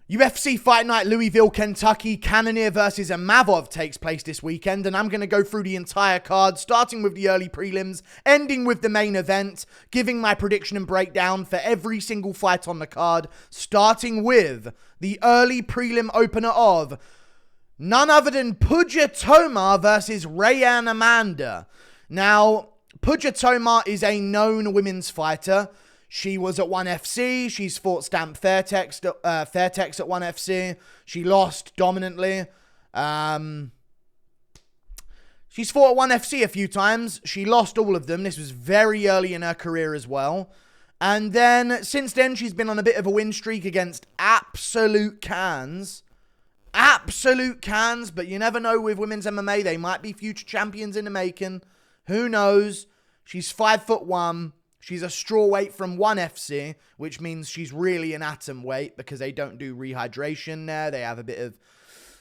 UFC Fight Night Louisville, Kentucky, Cannonier versus Imavov takes place this weekend, and I'm going to go through the entire card, starting with the early prelims, ending with the main event, giving my prediction and breakdown for every single fight on the card, starting with the early prelim opener of none other than Puja Tomar versus Rayanne Amanda. Now, Puja Tomar is a known women's fighter. She was at 1FC. She's fought Stamp Fairtex at 1FC. She lost dominantly. She's fought at 1FC a few times. She lost all of them. This was very early in her career as well. And then, since then, she's been on a bit of a win streak against absolute cans. Absolute cans, but you never know with women's MMA. They might be future champions in the making. Who knows? She's 5'1". She's a strawweight from 1FC, which means she's really an atom weight because they don't do rehydration there. They have a bit of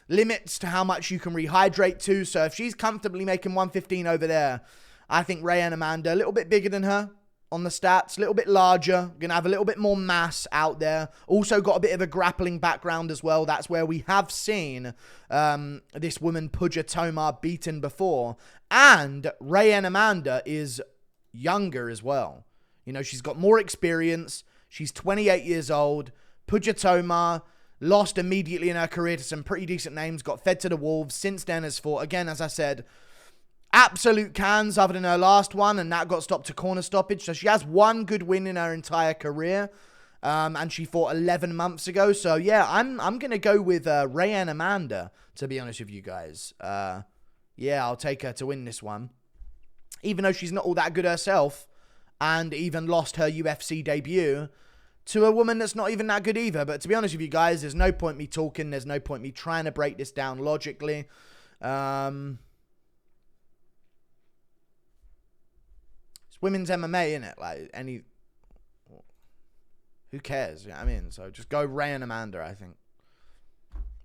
limits to how much you can rehydrate to. So if she's comfortably making 115 over there, I think Rayanne Amanda, a little bit bigger than her on the stats, a little bit larger, going to have a little bit more mass out there. Also got a bit of a grappling background as well. That's where we have seen this woman, Puja Tomar, beaten before. And Rayanne Amanda is younger as well. You know, she's got more experience. She's 28 years old. Puja Tomar lost immediately in her career to some pretty decent names, got fed to the wolves. Since then has fought, again, as I said, absolute cans other than her last one, and that got stopped to corner stoppage. So she has one good win in her entire career, and she fought 11 months ago. So yeah, I'm going to go with Rayanne Amanda, to be honest with you guys. Yeah, I'll take her to win this one. Even though she's not all that good herself, and even lost her UFC debut to a woman that's not even that good either. But to be honest with you guys, there's no point me talking. There's no point me trying to break this down logically. It's women's MMA, innit? Like, who cares? You know what I mean? So just go Rayanne Amanda, I think.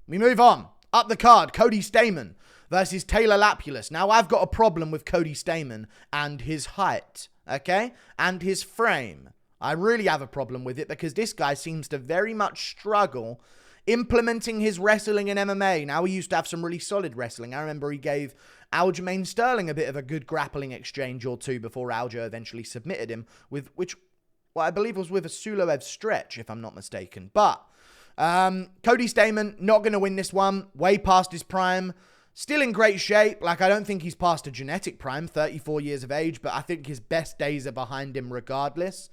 We move on. Up the card, Cody Stamann versus Taylor Lapilus. Now, I've got a problem with Cody Stamann and his height, okay? And his frame. I really have a problem with it because this guy seems to very much struggle implementing his wrestling in MMA. Now, he used to have some really solid wrestling. I remember he gave Aljamain Sterling a bit of a good grappling exchange or two before Aljo eventually submitted him, with which, well, I believe was with a Suloev stretch, if I'm not mistaken. But Cody Stamann, not going to win this one. Way past his prime. Still in great shape. Like, I don't think he's past a genetic prime, 34 years of age, but I think his best days are behind him regardless.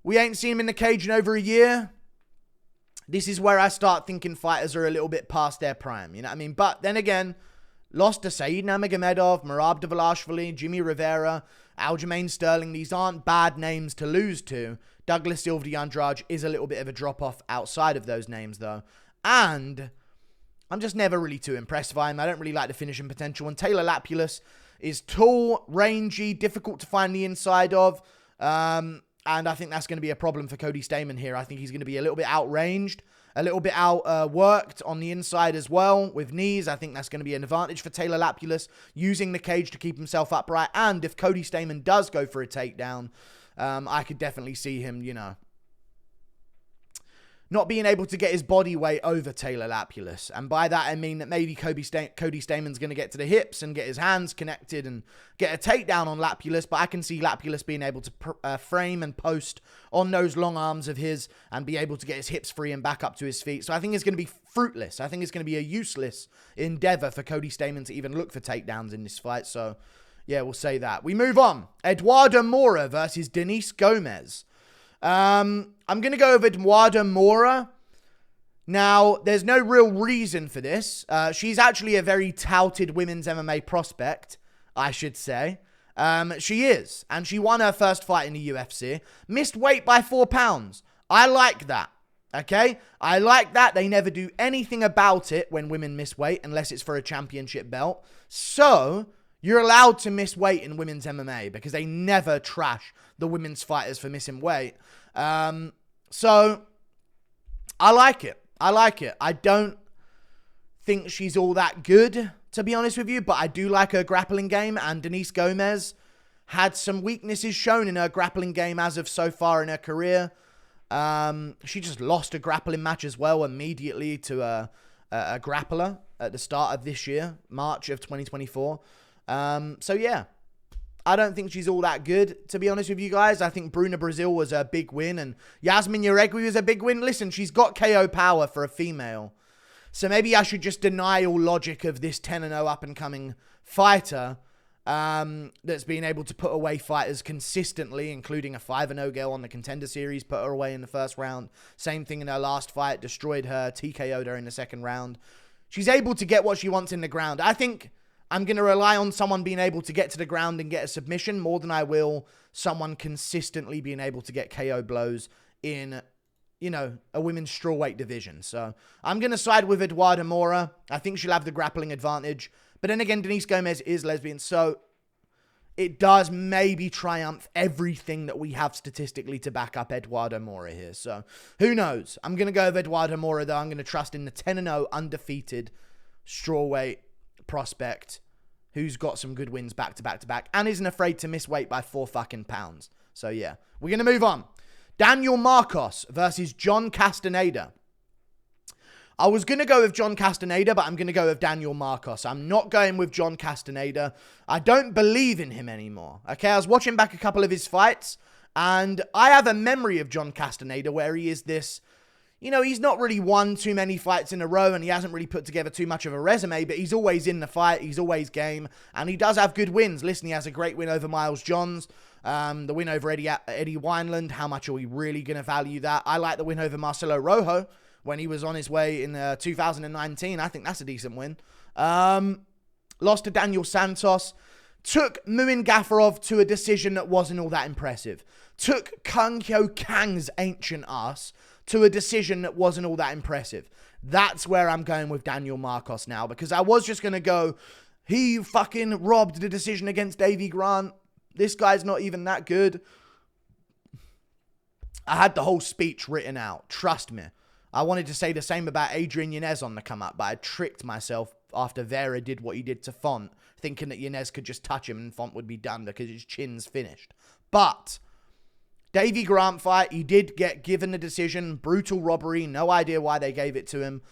We ain't seen him in the cage in over a year. This is where I start thinking fighters are a little bit past their prime, you know what I mean? But then again, lost to Said Nurmagomedov, Merab Dvalishvili, Jimmy Rivera, Aljamain Sterling. These aren't bad names to lose to. Douglas Silva de Andrade is a little bit of a drop-off outside of those names, though. And I'm just never really too impressed by him. I don't really like the finishing potential. And Taylor Lapilus is tall, rangy, difficult to find the inside of. And I think that's going to be a problem for Cody Stamann here. I think he's going to be a little bit outranged, a little bit outworked on the inside as well with knees. I think that's going to be an advantage for Taylor Lapilus, using the cage to keep himself upright. And if Cody Stamann does go for a takedown, I could definitely see him, you know, not being able to get his body weight over Taylor Lapilus. And by that, I mean that maybe Cody Stamann's going to get to the hips and get his hands connected and get a takedown on Lapilus. But I can see Lapilus being able to frame and post on those long arms of his and be able to get his hips free and back up to his feet. So I think it's going to be fruitless. I think it's going to be a useless endeavor for Cody Stamann to even look for takedowns in this fight. So yeah, we'll say that. We move on. Eduarda Moura versus Denise Gomes. I'm going to go with Eduarda Moura. Now, there's no real reason for this. She's actually a very touted women's MMA prospect, I should say. She is. And she won her first fight in the UFC. Missed weight by 4 pounds. I like that. Okay? I like that. They never do anything about it when women miss weight unless it's for a championship belt. So you're allowed to miss weight in women's MMA because they never trash the women's fighters for missing weight. So I like it. I like it. I don't think she's all that good, to be honest with you, but I do like her grappling game, and Denise Gomes had some weaknesses shown in her grappling game as of so far in her career. She just lost a grappling match as well immediately to a grappler at the start of this year, March of 2024. So yeah, I don't think she's all that good, to be honest with you guys. I think Bruna Brazil was a big win, and Yasmin Yaregui was a big win. Listen, she's got KO power for a female. So maybe I should just deny all logic of this 10-0 up-and-coming fighter that's been able to put away fighters consistently, including a 5-0 girl on the Contender Series, put her away in the first round. Same thing in her last fight, destroyed her, TKO'd her in the second round. She's able to get what she wants in the ground. I think I'm going to rely on someone being able to get to the ground and get a submission more than I will someone consistently being able to get KO blows in, you know, a women's strawweight division. So I'm going to side with Eduarda Moura. I think she'll have the grappling advantage. But then again, Denise Gomes is lesbian, so it does maybe triumph everything that we have statistically to back up Eduarda Moura here. So who knows? I'm going to go with Eduarda Moura, though. I'm going to trust in the 10-0 undefeated strawweight prospect who's got some good wins back to back to back and isn't afraid to miss weight by 4 fucking pounds. So yeah, we're going to move on. Daniel Marcos versus John Castaneda. I was going to go with John Castaneda, but I'm going to go with Daniel Marcos. I'm not going with John Castaneda. I don't believe in him anymore. Okay, I was watching back a couple of his fights, and I have a memory of John Castaneda where he is this, you know, he's not really won too many fights in a row, and he hasn't really put together too much of a resume, but he's always in the fight, he's always game, and he does have good wins. Listen, he has a great win over Miles Johns, the win over Eddie Wineland. How much are we really going to value that? I like the win over Marcelo Rojo when he was on his way in 2019. I think that's a decent win. Lost to Daniel Santos. Took Muin Gafarov to a decision that wasn't all that impressive. Took Kang Hyo Kang's ancient ass to a decision that wasn't all that impressive. That's where I'm going with Daniel Marcos now, because I was just going to go, he fucking robbed the decision against Davy Grant. This guy's not even that good. I had the whole speech written out. Trust me. I wanted to say the same about Adrian Yanez on the come up, but I tricked myself after Vera did what he did to Font, thinking that Yanez could just touch him and Font would be done because his chin's finished. But Davy Grant fight, he did get given the decision. Brutal robbery. No idea why they gave it to him.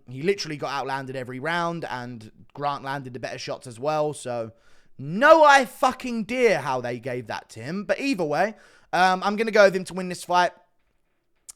He literally got outlanded every round, and Grant landed the better shots as well. So no fucking idea how they gave that to him. But either way, I'm going to go with him to win this fight.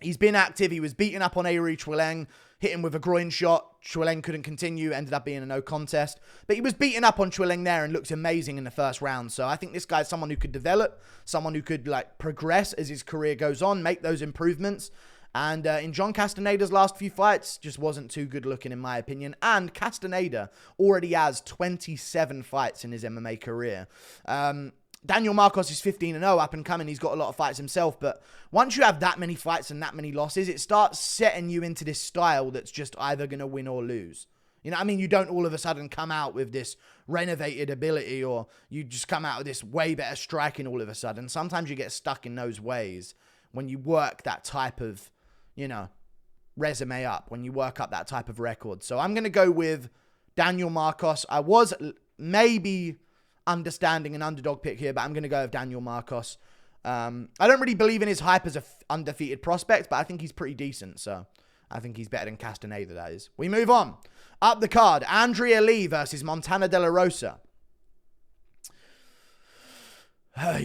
He's been active. He was beaten up on Airi Chwileng, hit him with a groin shot. Chwileng couldn't continue, ended up being a no contest. But he was beaten up on Chwileng there and looked amazing in the first round. So I think this guy's someone who could develop, someone who could like progress as his career goes on, make those improvements. And in John Castaneda's last few fights, just wasn't too good looking in my opinion. And Castaneda already has 27 fights in his MMA career. Daniel Marcos is 15-0, up and coming. He's got a lot of fights himself. But once you have that many fights and that many losses, it starts setting you into this style that's just either going to win or lose. You know what I mean? You don't all of a sudden come out with this renovated ability, or you just come out with this way better striking all of a sudden. Sometimes you get stuck in those ways when you work that type of, you know, resume up, when you work up that type of record. So I'm going to go with Daniel Marcos. I was maybe understanding an underdog pick here, but I'm going to go with Daniel Marcos. I don't really believe in his hype as a undefeated prospect, but I think he's pretty decent. So I think he's better than Castaneda, that is. We move on. Up the card, Andrea Lee versus Montana De La Rosa. Oh,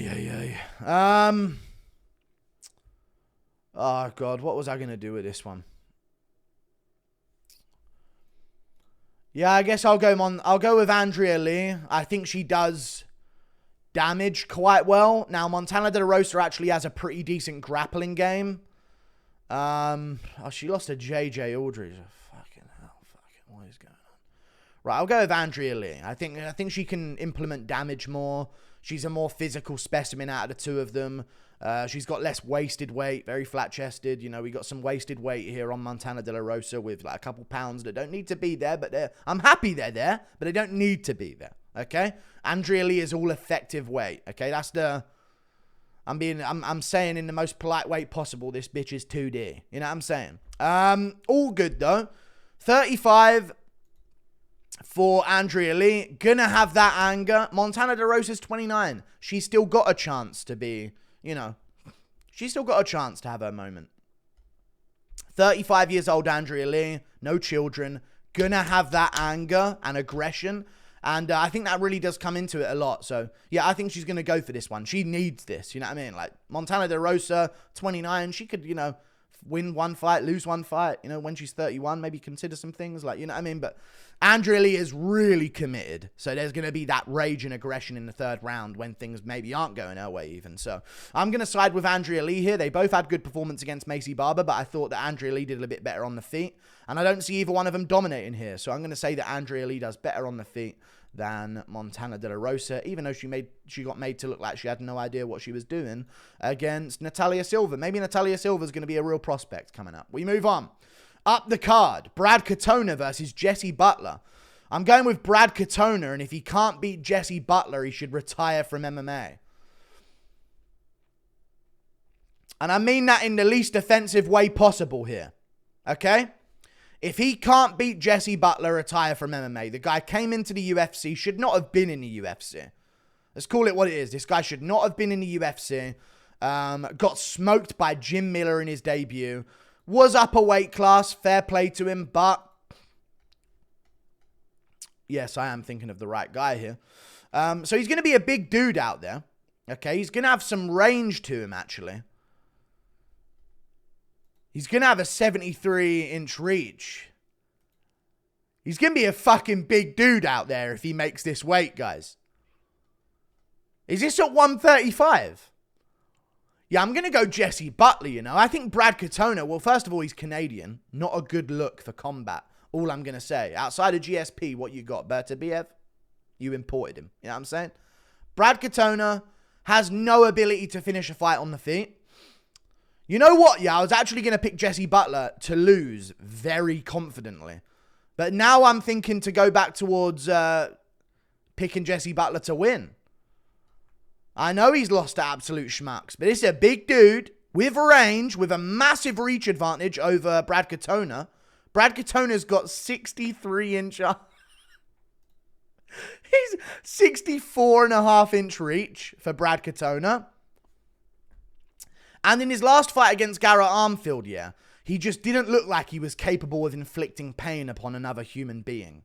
God. What was I going to do with this one? Yeah, I guess I'll go with Andrea Lee. I think she does damage quite well. Now, Montana De La Rosa actually has a pretty decent grappling game. She lost to JJ Aldridge. Fucking hell. What is going on? Right, I'll go with Andrea Lee. I think she can implement damage more. She's a more physical specimen out of the two of them. She's got less wasted weight, very flat-chested. You know, we got some wasted weight here on Montana De La Rosa with like a couple pounds that don't need to be there, but I'm happy they're there, but they don't need to be there, okay? Andrea Lee is all effective weight, okay? That's the... I'm saying in the most polite way possible, this bitch is 2D. You know what I'm saying? All good, though. 35 for Andrea Lee. Gonna have that anger. Montana De Rosa's 29. She's still got a chance to be... You know, She's still got a chance to have her moment. 35 years old Andrea Lee, no children, gonna have that anger and aggression. And I think that really does come into it a lot. So, yeah, I think she's going to go for this one. She needs this, you know what I mean? Like, Montana de Rosa, 29, she could, win one fight, lose one fight, when she's 31, maybe consider some things, like, you know what I mean? But Andrea Lee is really committed. So there's going to be that rage and aggression in the third round when things maybe aren't going her way even. So I'm going to side with Andrea Lee here. They both had good performance against Maycee Barber, but I thought that Andrea Lee did a little bit better on the feet. And I don't see either one of them dominating here. So I'm going to say that Andrea Lee does better on the feet than Montana de la Rosa, even though she got made to look like she had no idea what she was doing against Natalia Silva. Maybe Natalia Silva's going to be a real prospect coming up. We move on. Up the card, Brad Katona versus Jesse Butler. I'm going with Brad Katona, and if he can't beat Jesse Butler, he should retire from MMA. And I mean that in the least offensive way possible here. Okay? If he can't beat Jesse Butler, retire from MMA. The guy came into the UFC, should not have been in the UFC. Let's call it what it is. This guy should not have been in the UFC. Got smoked by Jim Miller in his debut. Was up a weight class. Fair play to him, but... Yes, I am thinking of the right guy here. So he's going to be a big dude out there. Okay, he's going to have some range to him, actually. He's going to have a 73-inch reach. He's going to be a fucking big dude out there if he makes this weight, guys. Is this at 135? Yeah, I'm going to go Jesse Butler, I think Brad Katona, well, first of all, he's Canadian. Not a good look for combat. All I'm going to say. Outside of GSP, what you got? Bertabiev? You imported him. You know what I'm saying? Brad Katona has no ability to finish a fight on the feet. You know what? Yeah, I was actually going to pick Jesse Butler to lose very confidently. But now I'm thinking to go back towards picking Jesse Butler to win. I know he's lost to absolute schmucks, but it's a big dude with range, with a massive reach advantage over Brad Katona. Brad Katona's got 63 inch... He's 64.5 inch reach for Brad Katona. And in his last fight against Garrett Armfield, yeah, he just didn't look like he was capable of inflicting pain upon another human being.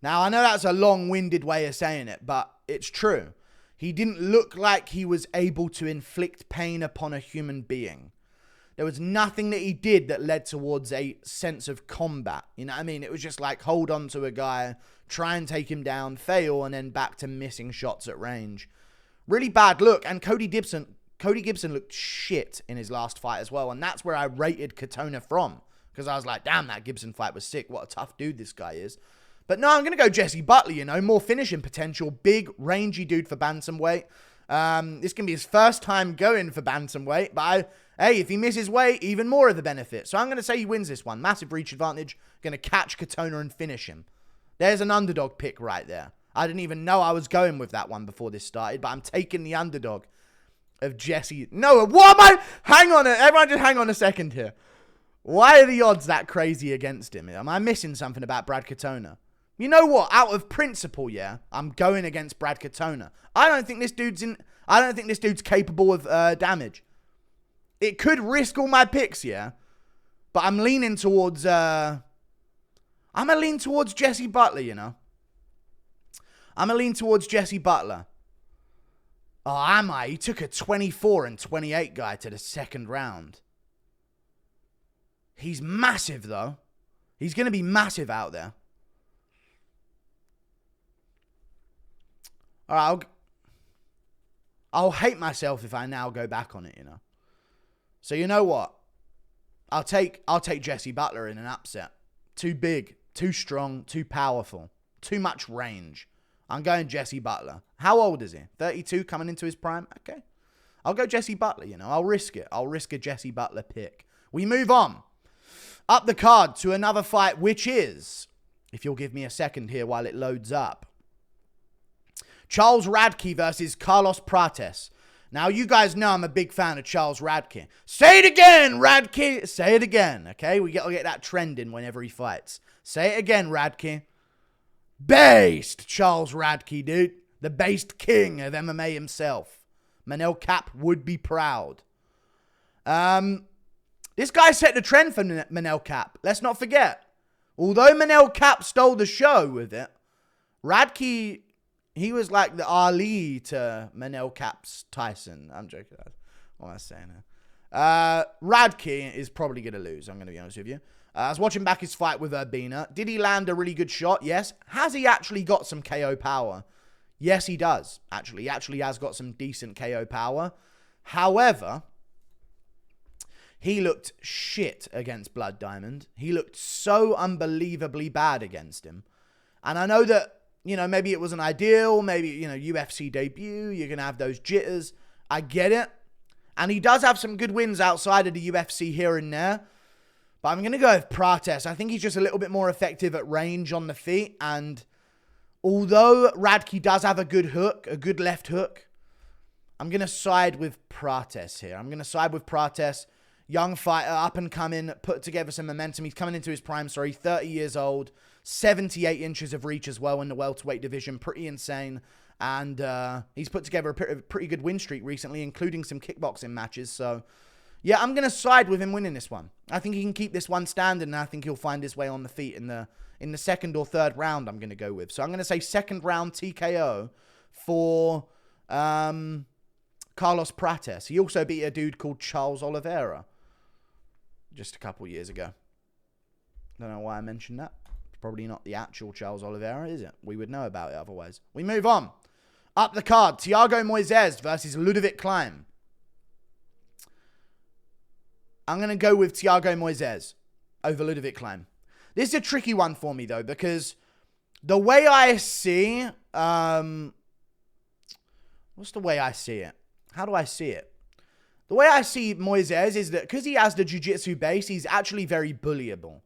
Now, I know that's a long-winded way of saying it, but it's true. He didn't look like he was able to inflict pain upon a human being. There was nothing that he did that led towards a sense of combat. You know what I mean? It was just like hold on to a guy, try and take him down, fail, and then back to missing shots at range. Really bad look. And Cody Gibson looked shit in his last fight as well. And that's where I rated Katona from. Because I was like, damn, that Gibson fight was sick. What a tough dude this guy is. But no, I'm going to go Jesse Butler, more finishing potential. Big, rangy dude for bantamweight. This can be his first time going for bantamweight. But hey, if he misses weight, even more of the benefit. So I'm going to say he wins this one. Massive reach advantage. Going to catch Katona and finish him. There's an underdog pick right there. I didn't even know I was going with that one before this started. But I'm taking the underdog of Jesse. No, what am I? Hang on. Everyone just hang on a second here. Why are the odds that crazy against him? Am I missing something about Brad Katona? You know what? Out of principle, yeah, I'm going against Brad Katona. I don't think this dude's capable of damage. It could risk all my picks, yeah, but I'm leaning towards. I'm gonna lean towards Jesse Butler. I'm gonna lean towards Jesse Butler. Oh, am I? He took a 24 and 28 guy to the second round. He's massive though. He's gonna be massive out there. All right, I'll hate myself if I now go back on it, So you know what? I'll take Jesse Butler in an upset. Too big, too strong, too powerful, too much range. I'm going Jesse Butler. How old is he? 32, coming into his prime? Okay. I'll go Jesse Butler, I'll risk it. I'll risk a Jesse Butler pick. We move on. Up the card to another fight, which is, if you'll give me a second here while it loads up, Charles Radtke versus Carlos Prates. Now, you guys know I'm a big fan of Charles Radtke. Say it again, Radtke. Say it again, okay? We got to get that trending whenever he fights. Say it again, Radtke. Based Charles Radtke, dude. The based king of MMA himself. Manel Cap would be proud. This guy set the trend for Manel Cap. Let's not forget. Although Manel Cap stole the show with it, Radtke, he was like the Ali to Manel Cap's Tyson. I'm joking. What am I saying here? Radtke is probably going to lose, I'm going to be honest with you. I was watching back his fight with Urbina. Did he land a really good shot? Yes. Has he actually got some KO power? Yes, he does, actually. He actually has got some decent KO power. However, he looked shit against Blood Diamond. He looked so unbelievably bad against him. And I know that, you know, maybe it wasn't ideal. Maybe, you know, UFC debut. You're going to have those jitters. I get it. And he does have some good wins outside of the UFC here and there. But I'm going to go with Prates. I think he's just a little bit more effective at range on the feet. And although Radtke does have a good hook, a good left hook, I'm going to side with Prates here. I'm going to side with Prates. Young fighter, up and coming, put together some momentum. He's coming into his prime, 30 years old. 78 inches of reach as well in the welterweight division. Pretty insane. And he's put together a pretty good win streak recently, including some kickboxing matches. So, yeah, I'm going to side with him winning this one. I think he can keep this one standing, and I think he'll find his way on the feet in the second or third round, I'm going to go with. So I'm going to say second round TKO for Carlos Prates. He also beat a dude called Charles Oliveira just a couple years ago. Don't know why I mentioned that. It's probably not the actual Charles Oliveira, is it? We would know about it otherwise. We move on. Up the card, Thiago Moises versus Ludovit Klein. I'm going to go with Thiago Moises over Ludovit Klein. This is a tricky one for me, though, because the way I see... what's the way I see it? How do I see it? The way I see Moises is that because he has the jiu-jitsu base, he's actually very bullyable.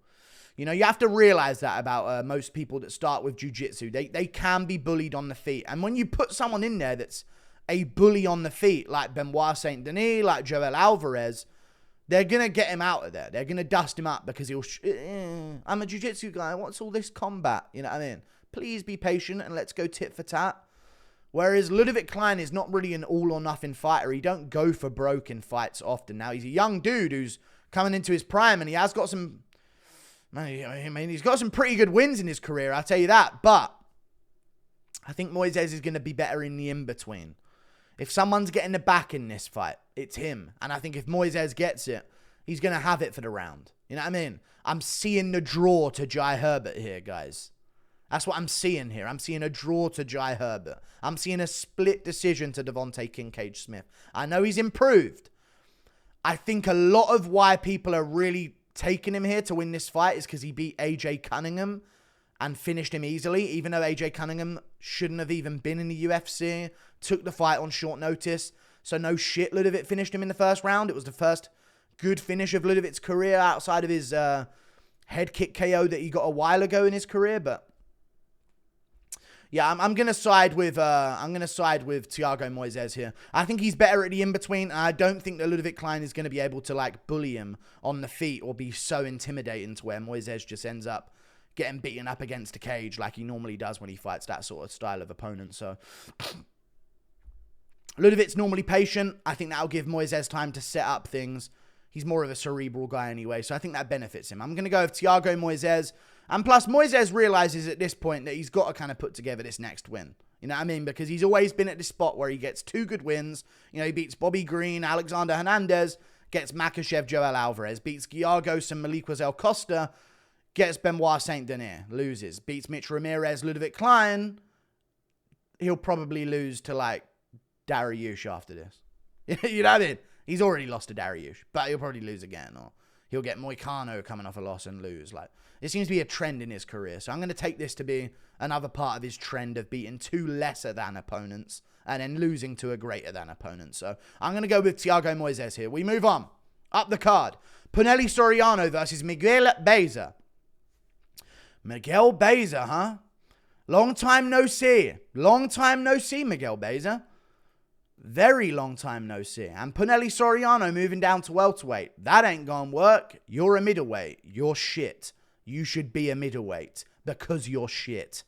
You know, you have to realize that about most people that start with jiu-jitsu. They can be bullied on the feet. And when you put someone in there that's a bully on the feet, like Benoit Saint Denis, like Joel Alvarez, they're going to get him out of there. They're going to dust him up because he'll... I'm a jiu-jitsu guy. What's all this combat? You know what I mean? Please be patient and let's go tit for tat. Whereas Ludovit Klein is not really an all-or-nothing fighter. He don't go for broke in fights often. Now, he's a young dude who's coming into his prime, and he has got some... I mean, he's got some pretty good wins in his career, I'll tell you that. But I think Moises is going to be better in the in-between. If someone's getting the back in this fight, it's him. And I think if Moises gets it, he's going to have it for the round. You know what I mean? I'm seeing the draw to Jai Herbert here, guys. That's what I'm seeing here. I'm seeing a draw to Jai Herbert. I'm seeing a split decision to Devontae Kincaid-Smith. I know he's improved. I think a lot of why people are really taking him here to win this fight is because he beat AJ Cunningham and finished him easily, even though AJ Cunningham shouldn't have even been in the UFC. Took the fight on short notice. So no shit, Ludovit finished him in the first round. It was the first good finish of Ludovit's career outside of his head kick KO that he got a while ago in his career. But yeah, I'm gonna side with Thiago Moises here. I think he's better at the in-between. I don't think that Ludovit Klein is gonna be able to like bully him on the feet or be so intimidating to where Moises just ends up getting beaten up against the cage like he normally does when he fights that sort of style of opponent. So Ludovit's normally patient. I think that'll give Moises time to set up things. He's more of a cerebral guy anyway, so I think that benefits him. I'm going to go with Thiago Moises. And plus, Moises realizes at this point that he's got to kind of put together this next win. You know what I mean? Because he's always been at this spot where he gets two good wins. You know, he beats Bobby Green, Alexander Hernandez, gets Makhachev, Joel Alvarez, beats Giagos and Malik El Costa, gets Benoit Saint Denis, loses, beats Mitch Ramirez, Ludovit Klein. He'll probably lose to like Dariush after this. You know what I mean? He's already lost to Dariush, but he'll probably lose again, or he'll get Moicano coming off a loss and lose. Like, it seems to be a trend in his career. So I'm going to take this to be another part of his trend of beating two lesser than opponents and then losing to a greater than opponent. So I'm going to go with Thiago Moises here. We move on. Up the card. Punahele Soriano versus Miguel Beza. Miguel Beza, huh? Long time no see. Long time no see, Miguel Beza. Very long time no see. And Punahele Soriano moving down to welterweight. That ain't gonna work. You're a middleweight. You're shit. You should be a middleweight because you're shit.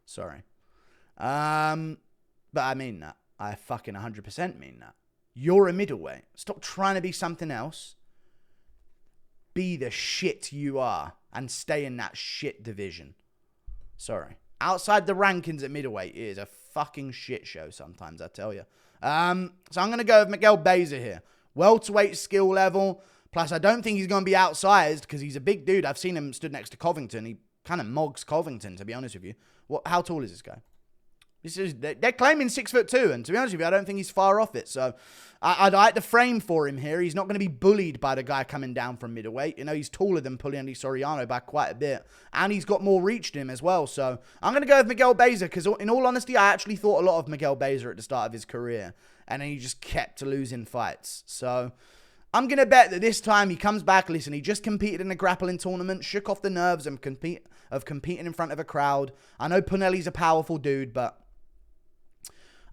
Sorry. But I mean that. I fucking 100% mean that. You're a middleweight. Stop trying to be something else. Be the shit you are and stay in that shit division. Sorry. Outside the rankings at middleweight, it is a fucking shit show sometimes, I tell you. So I'm going to go with Miguel Beza here. Welterweight skill level. Plus, I don't think he's going to be outsized because he's a big dude. I've seen him stood next to Covington. He kind of mogs Covington, to be honest with you. How tall is this guy? They're claiming 6'2", and to be honest with you, I don't think he's far off it. So I'd like the frame for him here. He's not going to be bullied by the guy coming down from middleweight. You know, he's taller than Punahele Soriano by quite a bit, and he's got more reach to him as well. So I'm going to go with Miguel Beza because, in all honesty, I actually thought a lot of Miguel Beza at the start of his career, and then he just kept losing fights. So I'm going to bet that this time he comes back. Listen, he just competed in a grappling tournament, shook off the nerves of competing in front of a crowd. I know Punahele's a powerful dude, but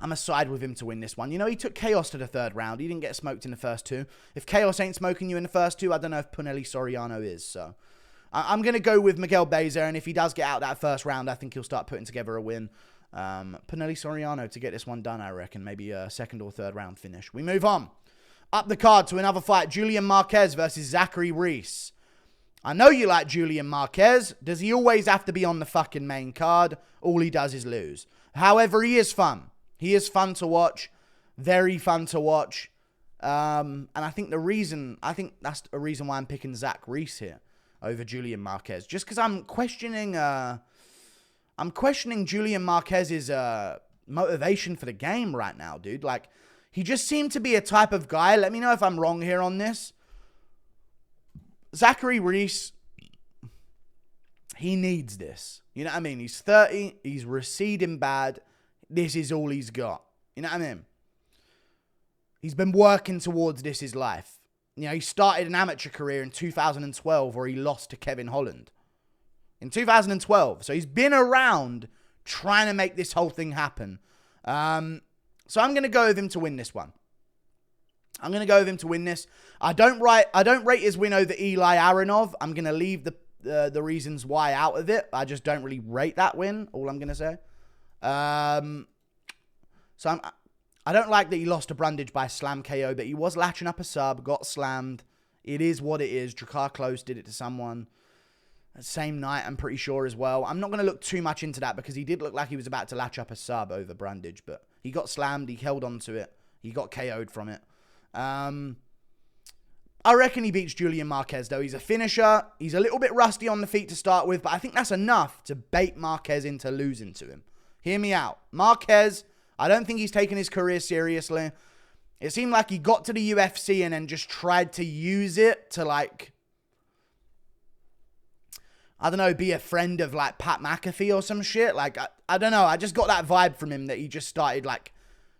I'm going to side with him to win this one. You know, he took Chaos to the third round. He didn't get smoked in the first two. If Chaos ain't smoking you in the first two, I don't know if Punahele Soriano is. So I'm going to go with Miguel Beza, and if he does get out that first round, I think he'll start putting together a win. Punahele Soriano to get this one done, I reckon. Maybe a second or third round finish. We move on. Up the card to another fight. Julian Marquez versus Zachary Reyes. I know you like Julian Marquez. Does he always have to be on the fucking main card? All he does is lose. However, he is fun. He is fun to watch. Very fun to watch. And I think that's a reason why I'm picking Zach Reyes here over Julian Marquez. Just because I'm questioning Julian Marquez's motivation for the game right now, dude. Like, he just seemed to be a type of guy. Let me know if I'm wrong here on this. Zachary Reyes, he needs this. You know what I mean? He's 30. He's receding bad. This is all he's got. You know what I mean? He's been working towards this his life. You know, he started an amateur career in 2012 where he lost to Kevin Holland. In 2012. So he's been around trying to make this whole thing happen. So I'm going to go with him to win this one. I'm going to go with him to win this. I don't rate his win over Eli Aronov. I'm going to leave the reasons why out of it. I just don't really rate that win. All I'm going to say. So I don't like that he lost to Brundage by slam KO, but he was latching up a sub, got slammed. It is what it is. Drakkar Close did it to someone. Same night, I'm pretty sure as well. I'm not going to look too much into that because he did look like he was about to latch up a sub over Brundage, but he got slammed. He held on to it. He got KO'd from it. I reckon he beats Julian Marquez, though. He's a finisher. He's a little bit rusty on the feet to start with, but I think that's enough to bait Marquez into losing to him. Hear me out. Marquez, I don't think he's taken his career seriously. It seemed like he got to the UFC and then just tried to use it to, like, I don't know, be a friend of, like, Pat McAfee or some shit. Like, I don't know. I just got that vibe from him that he just started, like,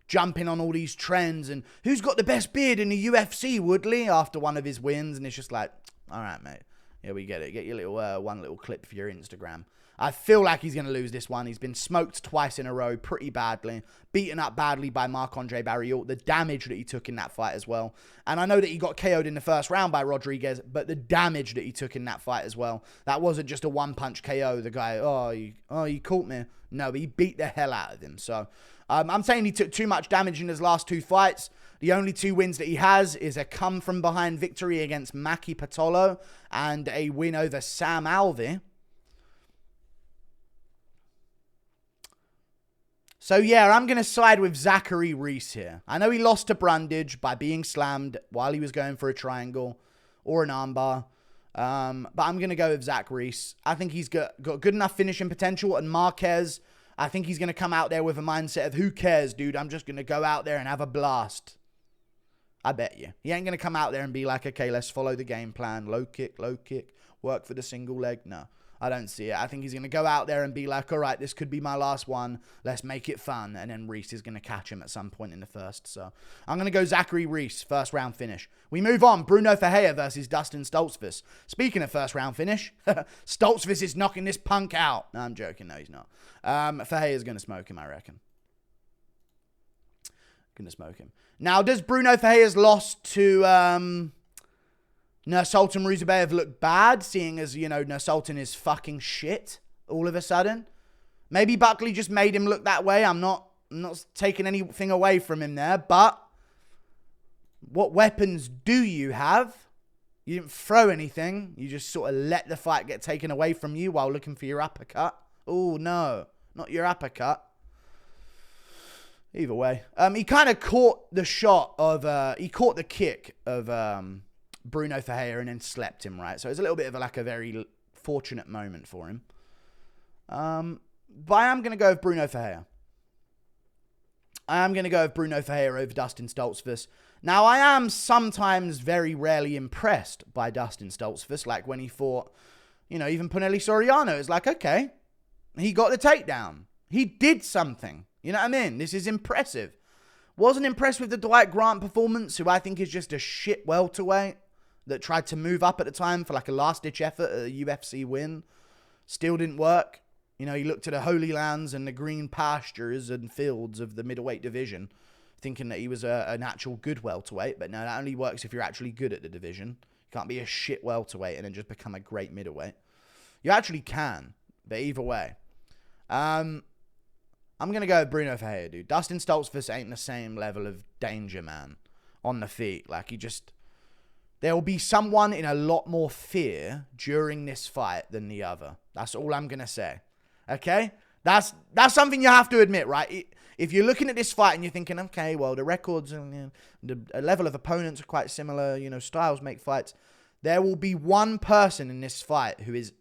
jumping on all these trends and who's got the best beard in the UFC, Woodley, after one of his wins. And it's just like, all right, mate. Yeah, we get it. Get your little one little clip for your Instagram. I feel like he's going to lose this one. He's been smoked twice in a row pretty badly. Beaten up badly by Marc-Andre Barriault. The damage that he took in that fight as well. And I know that he got KO'd in the first round by Rodriguez, but the damage that he took in that fight as well. That wasn't just a one-punch KO. The guy, he caught me. No, he beat the hell out of him. So I'm saying he took too much damage in his last two fights. The only two wins that he has is a come-from-behind victory against Maki Patolo and a win over Sam Alvey. So, yeah, I'm going to side with Zachary Reyes here. I know he lost to Brundage by being slammed while he was going for a triangle or an armbar. But I'm going to go with Zach Reyes. I think he's got good enough finishing potential. And Marquez, I think he's going to come out there with a mindset of, who cares, dude? I'm just going to go out there and have a blast. I bet you. He ain't going to come out there and be like, okay, let's follow the game plan. Low kick, work for the single leg. No. I don't see it. I think he's going to go out there and be like, all right, this could be my last one. Let's make it fun. And then Reyes is going to catch him at some point in the first. So I'm going to go Zachary Reyes, first round finish. We move on. Bruno Ferreira versus Dustin Stoltzfus. Speaking of first round finish, Stoltzfus is knocking this punk out. No, I'm joking. No, he's not. Ferreira's going to smoke him, I reckon. Going to smoke him. Now, does Bruno Ferreira's loss to Nursultan Ruzabayev look bad, seeing as, you know, Nursultan is fucking shit all of a sudden? Maybe Buckley just made him look that way. I'm not taking anything away from him there, but what weapons do you have? You didn't throw anything. You just sort of let the fight get taken away from you while looking for your uppercut. Oh, no. Not your uppercut. Either way. He kind of caught the shot of... he caught the kick of Bruno Ferreira and then slept him, right? So it's a little bit of a very fortunate moment for him. But I am going to go with Bruno Ferreira. I am going to go with Bruno Ferreira over Dustin Stoltzfus. Now, I am sometimes very rarely impressed by Dustin Stoltzfus. Like when he fought, even Punahele Soriano. It's like, okay, he got the takedown. He did something. You know what I mean? This is impressive. Wasn't impressed with the Dwight Grant performance, who I think is just a shit welterweight that tried to move up at the time for like a last-ditch effort at a UFC win. Still didn't work. He looked at the Holy Lands and the green pastures and fields of the middleweight division, thinking that he was an actual good welterweight. But no, that only works if you're actually good at the division. You can't be a shit welterweight and then just become a great middleweight. You actually can, but either way. I'm going to go with Bruno Ferreira, dude. Dustin Stoltzfus ain't the same level of danger, man, on the feet. There will be someone in a lot more fear during this fight than the other. That's all I'm going to say. Okay? That's something you have to admit, right? If you're looking at this fight and you're thinking, okay, well, the records and the level of opponents are quite similar, styles make fights. There will be one person in this fight who is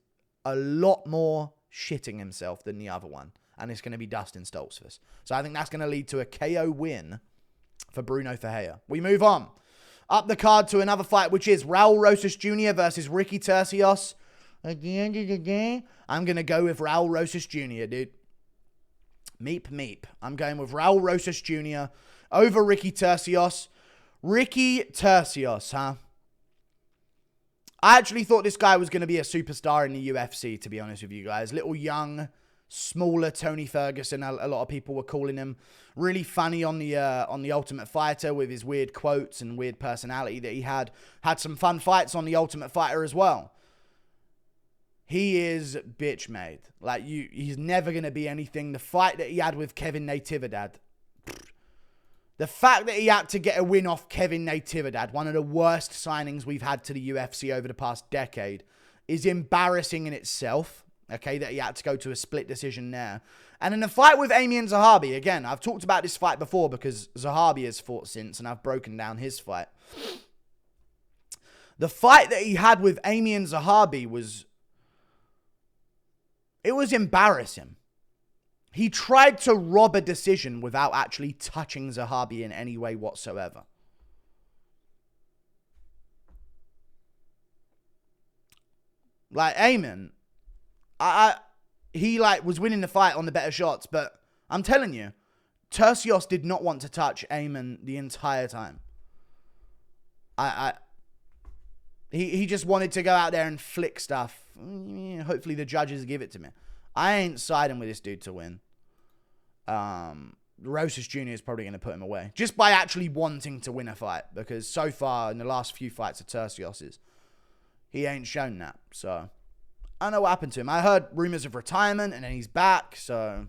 a lot more shitting himself than the other one. And it's going to be Dustin Stoltzfus. So I think that's going to lead to a KO win for Bruno Ferreira. We move on. Up the card to another fight, which is Raul Rosas Jr. versus Ricky Turcios. At the end of the day, I'm going to go with Raul Rosas Jr., dude. Meep. I'm going with Raul Rosas Jr. over Ricky Turcios. Ricky Turcios, huh? I actually thought this guy was going to be a superstar in the UFC, to be honest with you guys. Little young, smaller Tony Ferguson, a lot of people were calling him. Really funny on the Ultimate Fighter with his weird quotes and weird personality that he had. Had some fun fights on the Ultimate Fighter as well. He is bitch made. He's never going to be anything. The fight that he had with Kevin Natividad. The fact that he had to get a win off Kevin Natividad, one of the worst signings we've had to the UFC over the past decade, is embarrassing in itself. Okay, that he had to go to a split decision there. And in the fight with Amir Zahabi, again, I've talked about this fight before because Zahabi has fought since and I've broken down his fight. The fight that he had with Amir Zahabi was embarrassing. He tried to rob a decision without actually touching Zahabi in any way whatsoever. Amir, he was winning the fight on the better shots, but I'm telling you, Turcios did not want to touch Amir the entire time. He just wanted to go out there and flick stuff. Hopefully the judges give it to me. I ain't siding with this dude to win. Rosas Jr. is probably going to put him away. Just by actually wanting to win a fight. Because so far in the last few fights of Turcios's, he ain't shown that. So, I don't know what happened to him. I heard rumors of retirement and then he's back. So,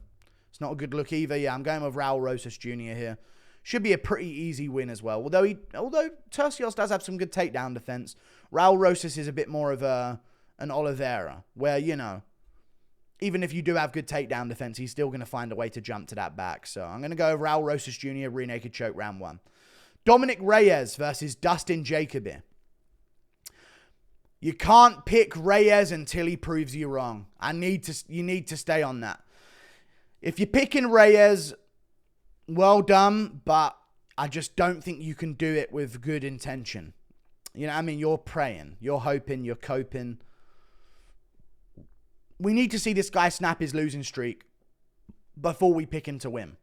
it's not a good look either. Yeah, I'm going with Raul Rosas Jr. here. Should be a pretty easy win as well. Although Turcios does have some good takedown defense. Raul Rosas is a bit more of an Oliveira. Where, even if you do have good takedown defense, he's still going to find a way to jump to that back. So I'm going to go with Raul Rosas Jr. rear naked choke round 1. Dominic Reyes versus Dustin Jacoby. You can't pick Reyes until he proves you wrong. You need to stay on that. If you're picking Reyes, well done, but I just don't think you can do it with good intention. You know what I mean? You're praying, you're hoping, you're coping. We need to see this guy snap his losing streak before we pick him to win.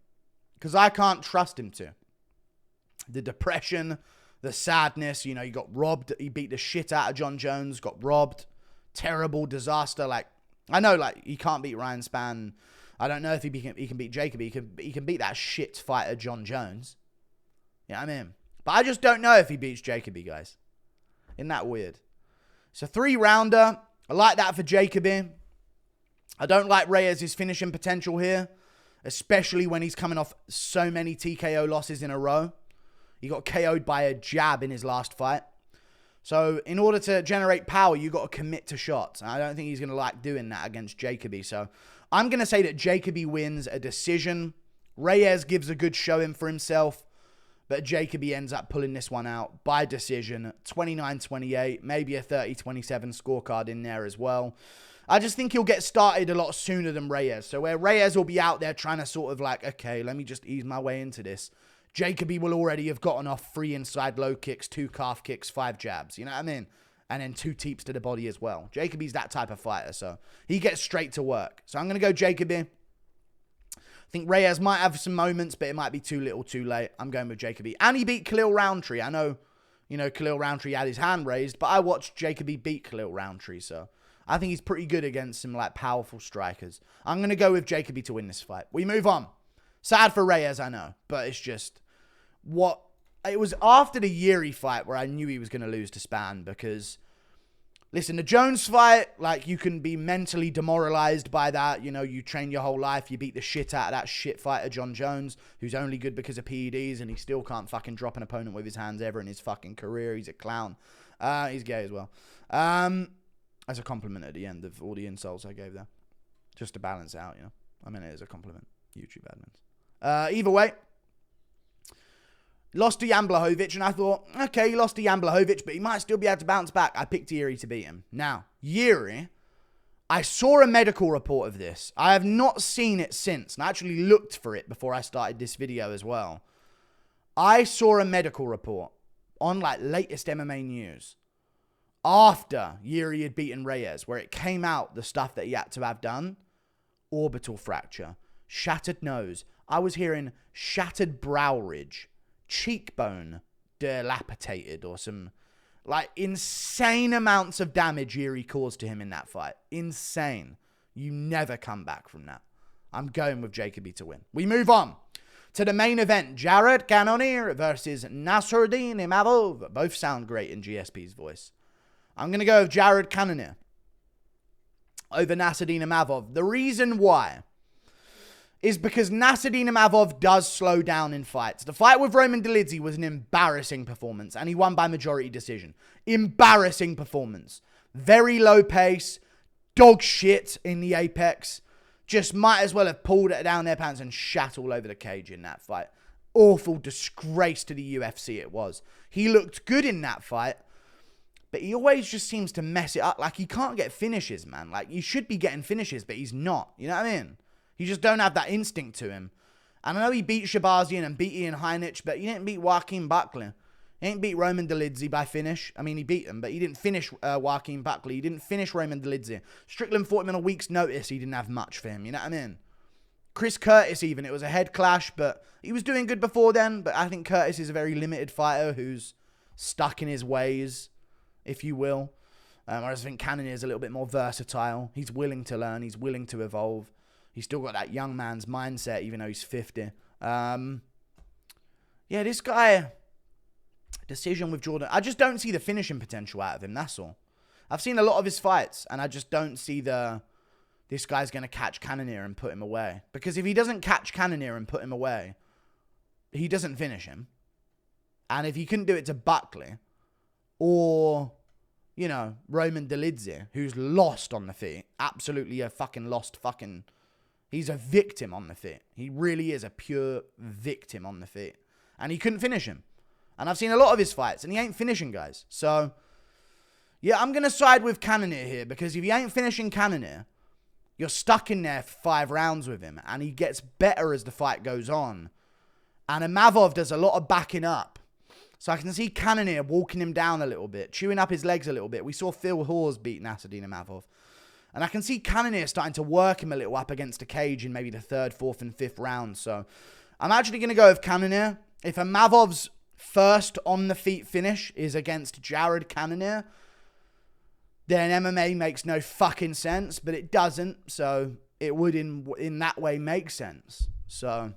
Because I can't trust him to. The depression, the sadness, he got robbed. He beat the shit out of John Jones, got robbed. Terrible disaster. I know, he can't beat Ryan Spann. I don't know if he can beat Jacoby. He can beat that shit fighter John Jones. You know what I mean? But I just don't know if he beats Jacoby, guys. Isn't that weird? It's a 3-rounder. I like that for Jacoby. I don't like Reyes' finishing potential here, especially when he's coming off so many TKO losses in a row. He got KO'd by a jab in his last fight. So in order to generate power, you got to commit to shots. And I don't think he's going to like doing that against Jacoby. So I'm going to say that Jacoby wins a decision. Reyes gives a good showing for himself. But Jacoby ends up pulling this one out by decision. 29-28. Maybe a 30-27 scorecard in there as well. I just think he'll get started a lot sooner than Reyes. So where Reyes will be out there trying to sort of like, okay, let me just ease my way into this. Jacoby will already have gotten off 3 inside low kicks, 2 calf kicks, 5 jabs. You know what I mean? And then 2 teeps to the body as well. Jacoby's that type of fighter, so he gets straight to work. So I'm going to go Jacoby. I think Reyes might have some moments, but it might be too little, too late. I'm going with Jacoby. And he beat Khalil Roundtree. I know, Khalil Roundtree had his hand raised, but I watched Jacoby beat Khalil Roundtree, so I think he's pretty good against some, like, powerful strikers. I'm going to go with Jacoby to win this fight. We move on. Sad for Reyes, I know, but it's just it was after the Yuri fight where I knew he was going to lose to Stamann because, listen, the Jones fight, like, you can be mentally demoralized by that. You train your whole life, you beat the shit out of that shit fighter, John Jones, who's only good because of PEDs, and he still can't fucking drop an opponent with his hands ever in his fucking career. He's a clown. He's gay as well. As a compliment at the end of all the insults I gave there. Just to balance it out, I mean, it is a compliment. YouTube admins. Either way, lost to Jan Blachowicz, and I thought, okay, he lost to Jan Blachowicz, but he might still be able to bounce back. I picked Yuri to beat him. Now, Yuri, I saw a medical report of this. I have not seen it since, and I actually looked for it before I started this video as well. I saw a medical report on, like, latest MMA news after Yuri had beaten Reyes, where it came out the stuff that he had to have done. Orbital fracture, shattered nose. I was hearing shattered brow ridge, cheekbone dilapidated, or some, like, insane amounts of damage Yuri caused to him in that fight. Insane. You never come back from that. I'm going with Jacoby to win. We move on to the main event. Jared Cannonier versus Nassourdine Imavov. Both sound great in GSP's voice. I'm going to go with Jared Cannonier over Nassourdine Imavov. The reason why is because Nassourdine Imavov does slow down in fights. The fight with Roman Dolidze was an embarrassing performance, and he won by majority decision. Embarrassing performance. Very low pace, dog shit in the apex. Just might as well have pulled it down their pants and shat all over the cage in that fight. Awful disgrace to the UFC it was. He looked good in that fight, but he always just seems to mess it up. Like, he can't get finishes, man. Like, you should be getting finishes, but he's not. You know what I mean? You just don't have that instinct to him. And I know he beat Shabazian and beat Ian Heinich, but he didn't beat Joaquin Buckley. He didn't beat Roman Dolidze by finish. I mean, he beat him, but he didn't finish Joaquin Buckley. He didn't finish Roman Dolidze. Strickland fought him on a week's notice. He didn't have much for him. You know what I mean? Chris Curtis even. It was a head clash, but he was doing good before then. But I think Curtis is a very limited fighter who's stuck in his ways, if you will. Whereas I think Cannonier is a little bit more versatile. He's willing to learn. He's willing to evolve. He's still got that young man's mindset, even though he's 50. Yeah, this guy, decision with Jordan. I just don't see the finishing potential out of him. That's all. I've seen a lot of his fights, and I just don't see this guy's going to catch Cannonier and put him away. Because if he doesn't catch Cannonier and put him away, he doesn't finish him. And if he couldn't do it to Buckley, or, Roman Dolidze, who's lost on the feet, absolutely a fucking lost fucking... He's a victim on the feet. He really is a pure victim on the feet. And he couldn't finish him. And I've seen a lot of his fights, and he ain't finishing guys. So, yeah, I'm going to side with Cannonier here, because if he ain't finishing Cannonier, you're stuck in there for 5 rounds with him, and he gets better as the fight goes on. And Imavov does a lot of backing up. So I can see Cannonier walking him down a little bit, chewing up his legs a little bit. We saw Phil Hawes beat Nassourdine Imavov. And I can see Cannonier starting to work him a little up against the cage in maybe the 3rd, 4th, and 5th round. So I'm actually going to go with Cannonier. If Imavov's first on the feet finish is against Jared Cannonier, then MMA makes no fucking sense, but it doesn't. So it would in that way make sense. So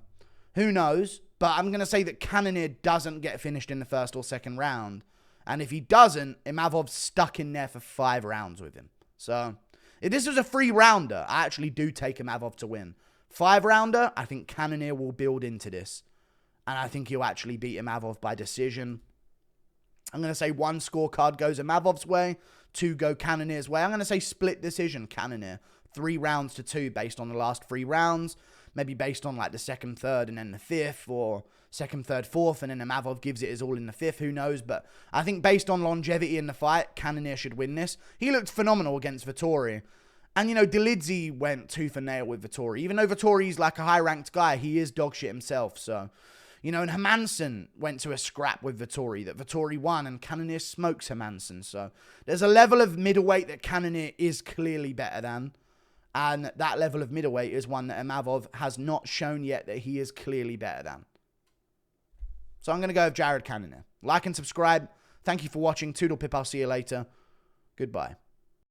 who knows? But I'm going to say that Cannonier doesn't get finished in the 1st or 2nd round. And if he doesn't, Imavov's stuck in there for 5 rounds with him. So if this was a 3-rounder, I actually do take Imavov to win. 5-rounder, I think Cannonier will build into this. And I think he'll actually beat Imavov by decision. I'm going to say 1 scorecard goes Imavov's way, 2 go Cannonier's way. I'm going to say split decision Cannonier. 3 rounds to 2 based on the last 3 rounds. Maybe based on like the 2nd, 3rd, and then the 5th, or 2nd, 3rd, 4th, and then Imavov gives it his all in the 5th. Who knows? But I think based on longevity in the fight, Cannonier should win this. He looked phenomenal against Vettori. And, you know, Delidze went tooth and nail with Vettori. Even though Vettori's like a high-ranked guy, he is dog shit himself. So, you know, and Hermansson went to a scrap with Vettori that Vettori won, and Cannonier smokes Hermansson. So there's a level of middleweight that Cannonier is clearly better than. And that level of middleweight is one that Imavov has not shown yet that he is clearly better than. So I'm going to go with Jared Cannonier. Like and subscribe. Thank you for watching. Toodle pip. I'll see you later. Goodbye.